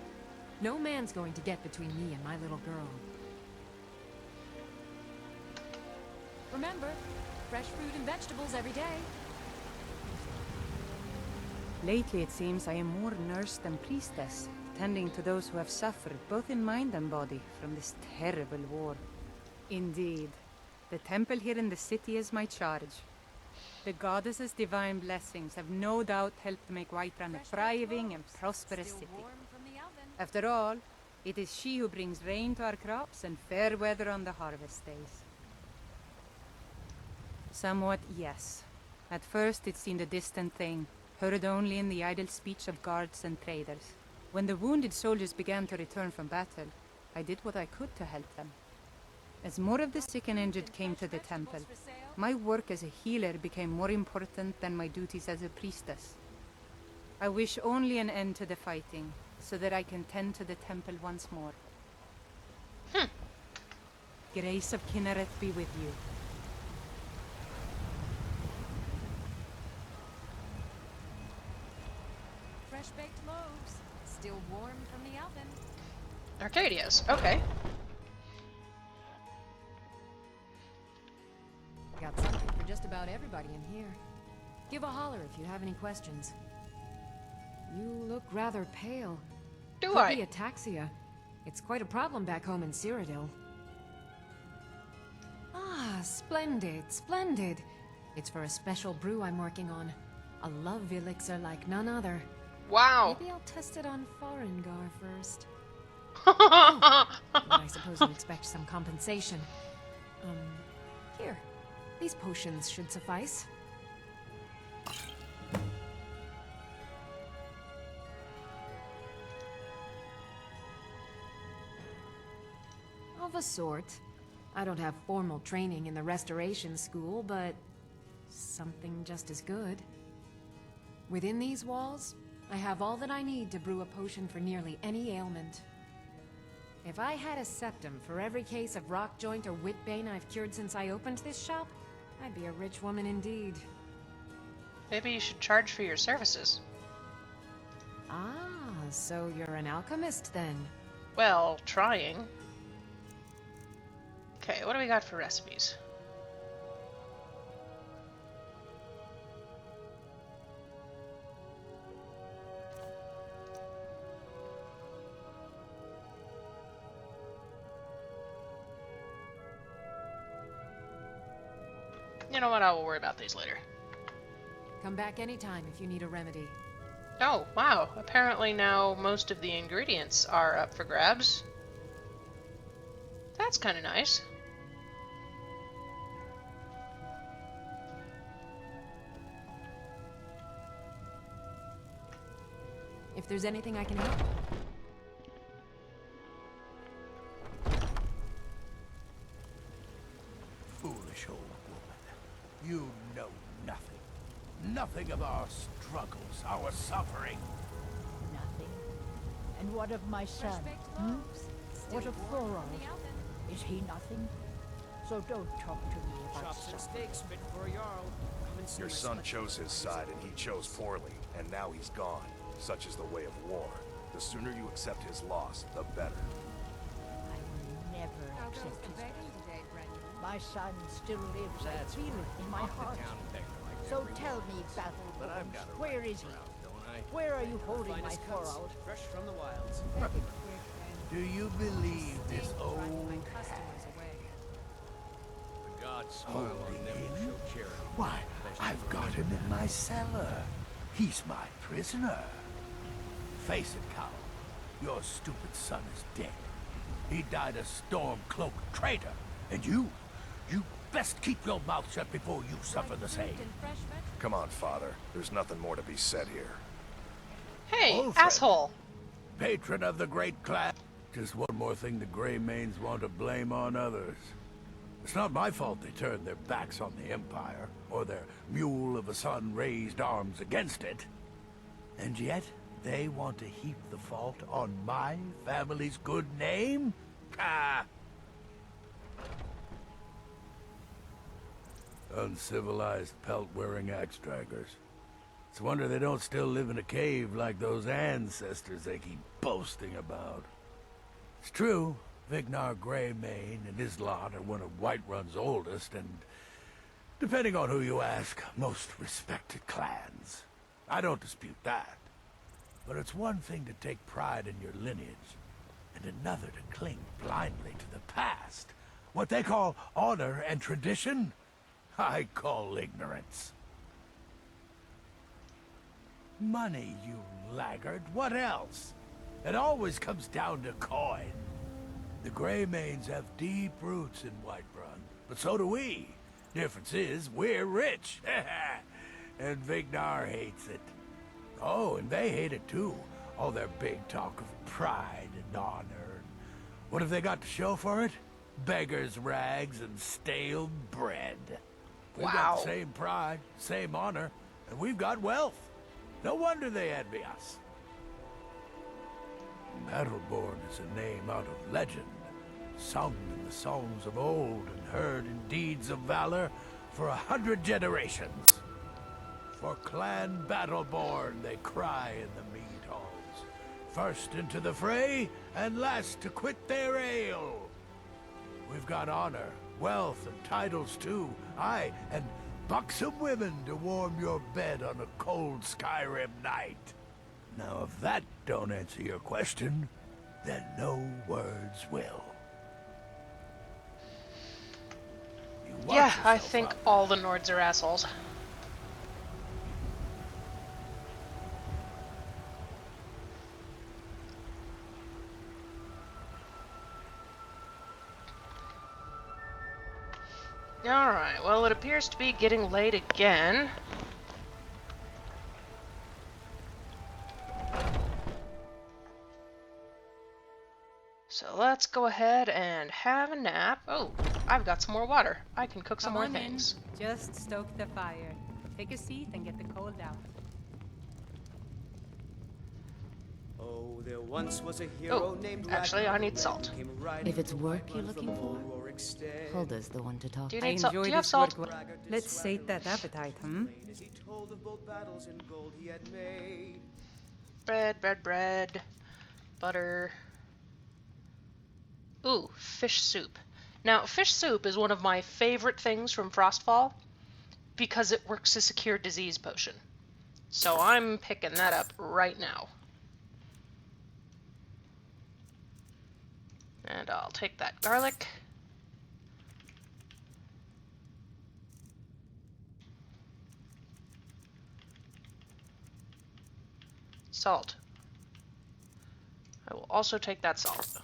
No man's going to get between me and my little girl. Remember, fresh fruit and vegetables every day. Lately, it seems I am more nurse than priestess, tending to those who have suffered, both in mind and body, from this terrible war. Indeed. The temple here in the city is my charge. The goddess's divine blessings have no doubt helped make Whiterun a thriving and prosperous city. After all, it is she who brings rain to our crops and fair weather on the harvest days. Somewhat, yes. At first it seemed a distant thing, heard only in the idle speech of guards and traders. When the wounded soldiers began to return from battle, I did what I could to help them. As more of the sick and injured came to the temple, my work as a healer became more important than my duties as a priestess. I wish only an end to the fighting, so that I can tend to the temple once more. Grace of Kinnereth be with you. Fresh-baked loaves, still warm from the oven. Arcadia's, okay. Got something for just just about everybody in here. Give a holler if you have any questions. You look rather pale. Do Could I? be ataxia. It's quite a problem back home in Cyrodiil. Ah, splendid, splendid. It's for a special brew I'm working on. A love elixir like none other. Wow. Maybe I'll test it on Farengar first. Oh, but I suppose you expect some compensation. Here. These potions should suffice. Of a sort. I don't have formal training in the restoration school, but something just as good. Within these walls, I have all that I need to brew a potion for nearly any ailment. If I had a septum for every case of rock joint or whitbane I've cured since I opened this shop, I'd be a rich woman indeed. Maybe you should charge for your services. Ah, so you're an alchemist then? Well, trying. Okay, what do we got for recipes? You know what? I will worry about these later. Come back anytime if you need a remedy. Oh, wow. Apparently now most of the ingredients are up for grabs. That's kind of nice. If there's anything I can help. Foolish old woman. You know nothing. Nothing of our struggles, our suffering. Nothing. And what of my son? What of Thorald? Is he nothing? So don't talk to me about Chops and suffering. steaks fit for a Jarl. Come and see Your my son selection. chose his side and he chose poorly, and now he's gone. Such is the way of war. The sooner you accept his loss, the better. I will never accept his death. My son still lives. I feel it in my heart. So tell me, Battle, where is he? Where are you holding my Finest cuts, Thorald? fresh from the wilds. Do you believe this old The gods smile on them who show charity. Why, I've got him in my cellar. He's my prisoner. Face it, Cal. Your stupid son is dead. He died a storm-cloaked traitor. And you best keep your mouth shut before you suffer the same. Come on, father. There's nothing more to be said here. Hey, Alfred. asshole! Patron of the great clan. Just one more thing the Grey Manes want to blame on others. It's not my fault they turned their backs on the Empire, or their mule of a son raised arms against it. And yet, they want to heap the fault on my family's good name? Ah! Uncivilized pelt-wearing axe-draggers. It's a wonder they don't still live in a cave like those ancestors they keep boasting about. It's true, Vignar Greymane and his lot are one of Whiterun's oldest and, depending on who you ask, most respected clans. I don't dispute that. But it's one thing to take pride in your lineage, and another to cling blindly to the past. What they call honor and tradition, I call ignorance. Money, you laggard. What else? It always comes down to coin. The Greymanes have deep roots in Whiterun, but so do we. Difference is, we're rich. And Vignar hates it. Oh, and they hate it too. All their big talk of pride and honor. What have they got to show for it? Beggars' rags and stale bread. We've got the same pride, same honor, and we've got wealth. No wonder they envy us. Battleborn is a name out of legend, sung in the songs of old and heard in deeds of valor for 100 generations. For Clan Battleborn they cry in the mead halls, first into the fray and last to quit their ale. We've got honor, wealth, and titles too, aye, and buxom women to warm your bed on a cold Skyrim night. Now, if that don't answer your question, then no words will. Yeah, I think all the Nords are assholes. Alright, well, it appears to be getting late again. So let's go ahead and have a nap. Oh, I've got some more water. I can cook some more things. Just stoke the fire. Take a seat and get the cold out. Oh, there once was a hero named actually, I need salt. If it's work you're looking for, Hulda's the one to talk to. Do you need salt? Do you have salt? Let's sate that appetite, Bread. Butter. Ooh, fish soup. Now, fish soup is one of my favorite things from Frostfall because it works as a cure disease potion. So I'm picking that up right now. And I'll take that garlic. Salt. I will also take that salt.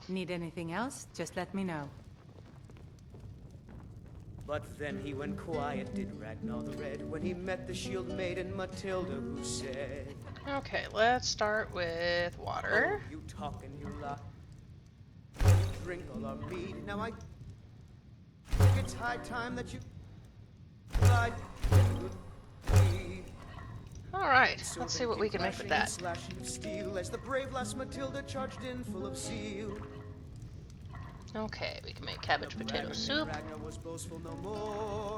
Need anything else? Just let me know. But then he went quiet, did Ragnar the Red, when he met the shield maiden Matilda, who said, okay, let's start with water. Oh, you talk and you lie. You drink all our mead. Now I think it's high time that you lied to me. Alright, let's see what we can make with that. Slashing of steel as the brave lass Matilda charged in full of zeal. Okay, we can make cabbage potato soup.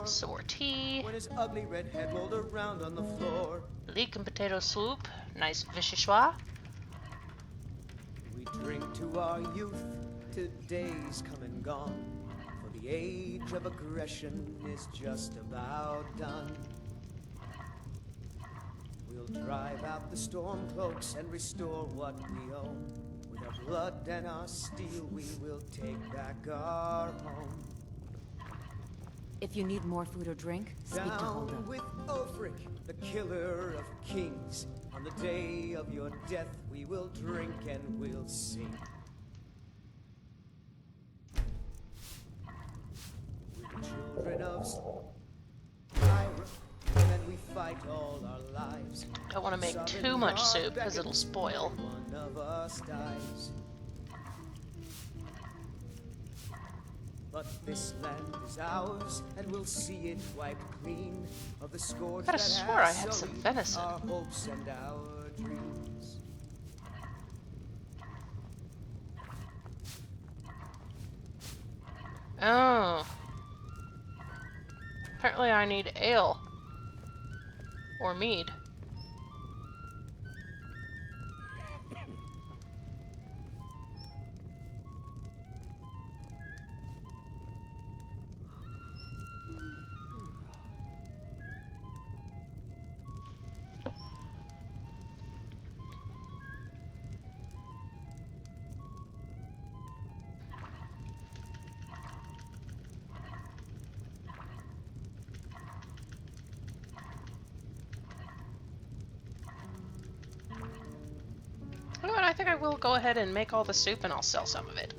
Sortie. When his ugly red head rolled around on the floor. Leek and potato soup. Nice vichyssoise. We drink to our youth, to days come and gone. For the age of aggression is just about done. We'll drive out the storm cloaks and restore what we own. With our blood and our steel, we will take back our home. If you need more food or drink, speak to Hulda. Down with Ulfric, the killer of kings. On the day of your death, we will drink and we'll sing. We're the children of Skyrim, and we fight all our lives. Don't want to make too much soup because it'll spoil. One of us dies. But this land is ours, and we'll see it wiped clean of the scourge I could have that swore I has had some sullied venison. our hopes and our dreams. Oh. Apparently I need ale. Or mead. You know what, I think I will go ahead and make all the soup and I'll sell some of it.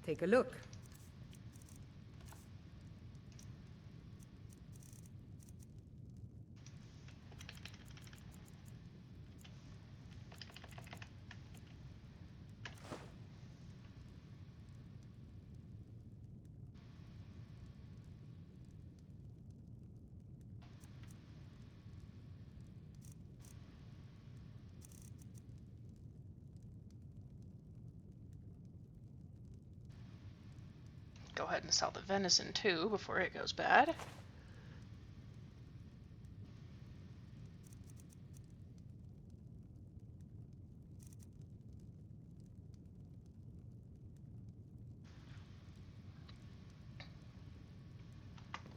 Take a look. go ahead and sell the venison too before it goes bad.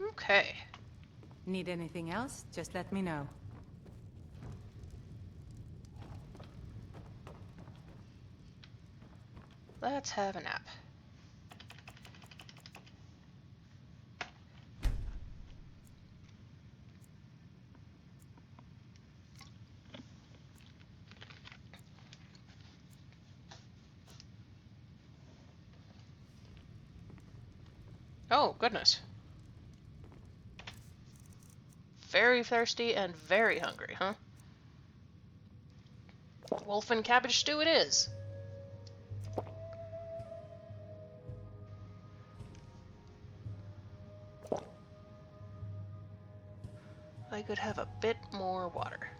Okay. Need anything else? Just let me know. Let's have a nap. Oh, goodness. Very thirsty and very hungry, huh? Wolf and cabbage stew it is. I could have a bit more water.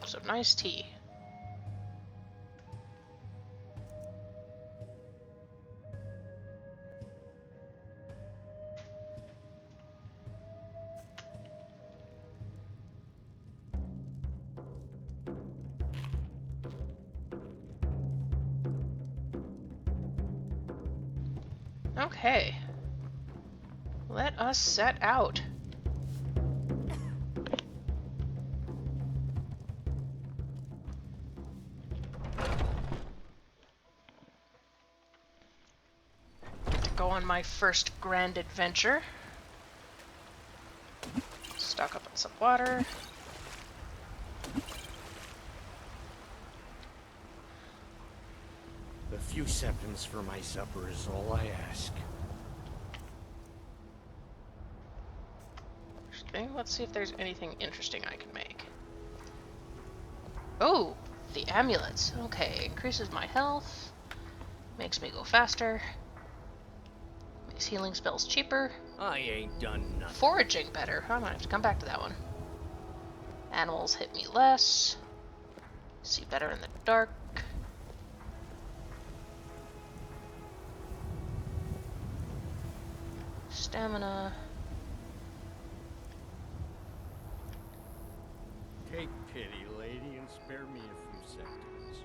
Some nice tea. Okay. Let us set out. Get to go on my first grand adventure. Stock up on some water. A few seconds for my supper is all I ask. Okay, let's see if there's anything interesting I can make. Oh, the amulets. Okay, increases my health. Makes me go faster. Makes healing spells cheaper. I ain't done nothing. Foraging better. I might have to come back to that one. Animals hit me less. See better in the dark. Stamina. Take pity, lady, and spare me a few seconds.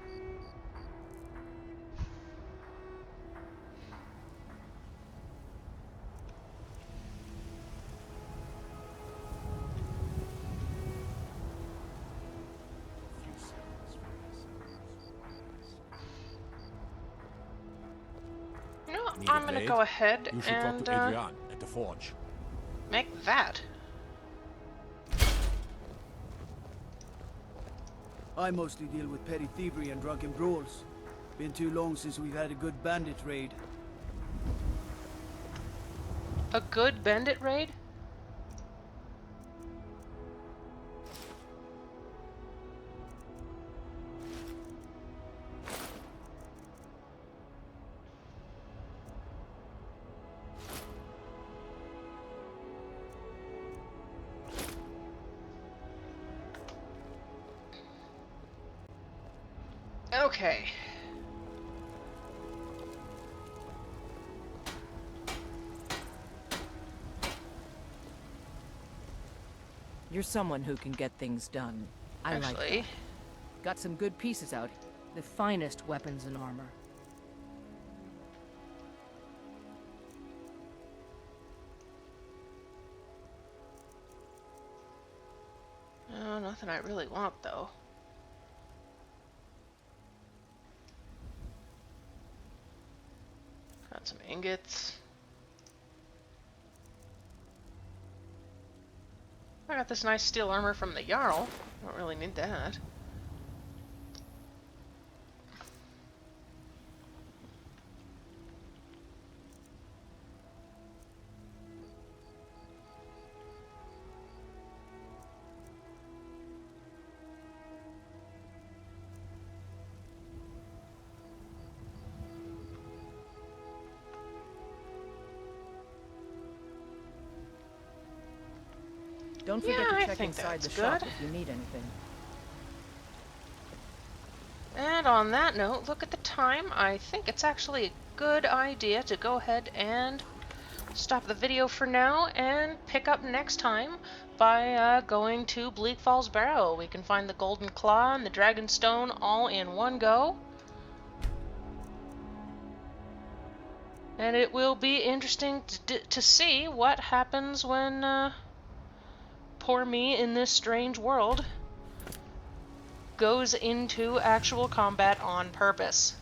You know, I'm gonna go ahead You should and talk to Adrian at the forge. make that. I mostly deal with petty thievery and drunken brawls. Been too long since we've had a good bandit raid. A good bandit raid? Okay. You're someone who can get things done. I like that. Got some good pieces out. The finest weapons and armor. Oh, nothing I really want, though. Got some ingots. I got this nice steel armor from the Jarl. Don't really need that. Don't Yeah, forget to I check think inside that's the shop good. if you need anything. And on that note, look at the time. I think it's actually a good idea to go ahead and stop the video for now and pick up next time by going to Bleak Falls Barrow. We can find the Golden Claw and the Dragon Stone all in one go. And it will be interesting to see what happens when poor me in this strange world goes into actual combat on purpose.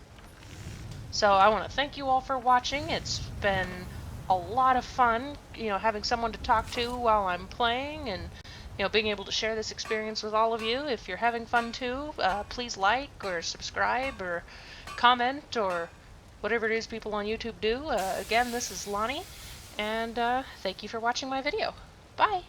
So I want to thank you all for watching. It's been a lot of fun, having someone to talk to while I'm playing, and being able to share this experience with all of you. If you're having fun too, please like or subscribe or comment or whatever it is people on YouTube do. Again, this is Lonnie, and thank you for watching my video. Bye!